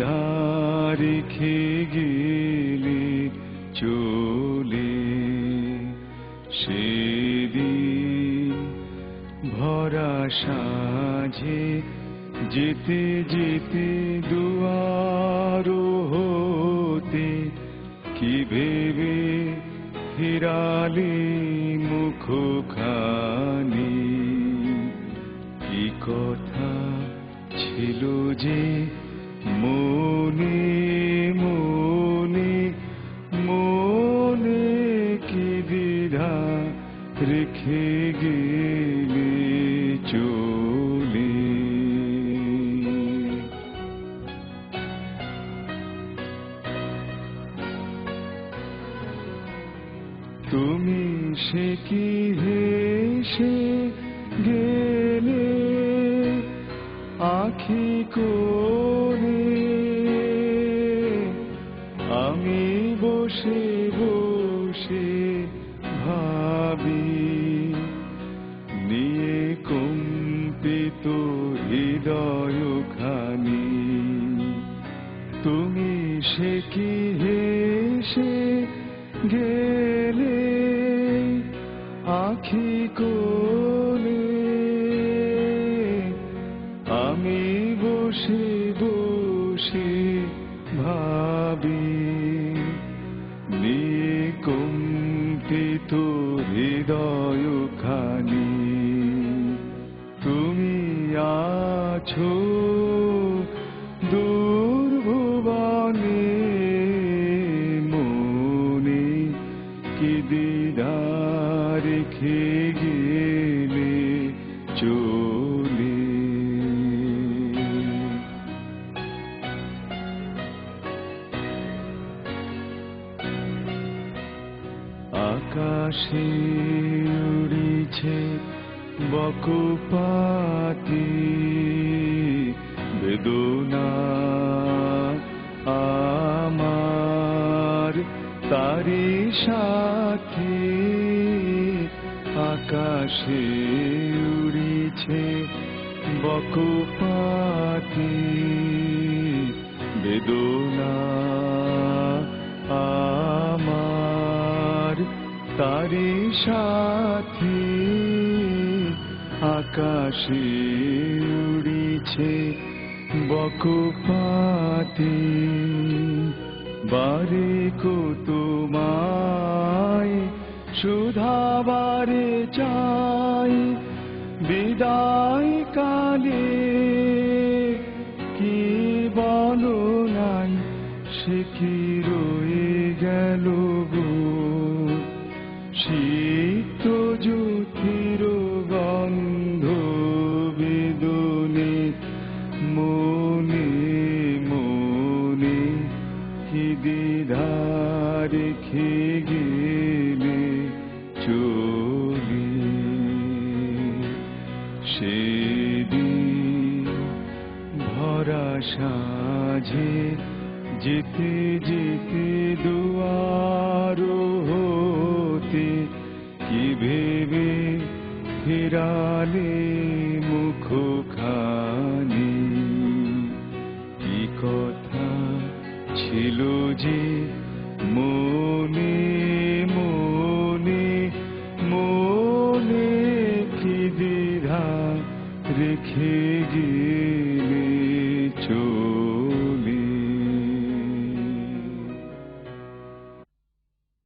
দ্বিধা রেখে গেলে চলে সেদিন ভরা সাঁঝে যেতে যেতে দুয়ার হতে কি ভেবে ফিরালে মুখখানি কি কথা ছিল যে মনে মনে মনে কি দ্বিধা রেখে গেলে চলে তুমি সে কি হেসে গেলে আঁখি করে আমি বসে বসে ভাবি নিয়ে কম্পিত হৃদয়খানি তুমি সে কি হেসে গেলে আঁখি কোলে আমি বসে বসে ভাবি নিয়ে কম্পিত হৃদয়খানি তুমি আছো দুর্ভুবনে মনে কি দ্বিধা রেখে গেলে চলে আকাশে উড়িছে বকুপাতি বেদনা আমার তারি সাথী আকাশে উড়িছে বকুপাতি বেদনা আমার তারি সাথী আকাশে উড়িছে বকুপাতি বারে কো তোমায় শুধাবারে চাই বিদায় কালে কি বলো নাই সে কি রয়ে গেল গো শীত জ্যোতির গন্ধ বেদনে মনে মনে কি দ্বিধা রেখে গেলে চলে সেদিন ভরা সাঁঝে যেতে যেতে দুয়ার হতে কি ভেবে ফিরালে মুখখানি কি কথা ছিল যে মনে মনে মনে কি দ্বিধা রেখে গেলে চলে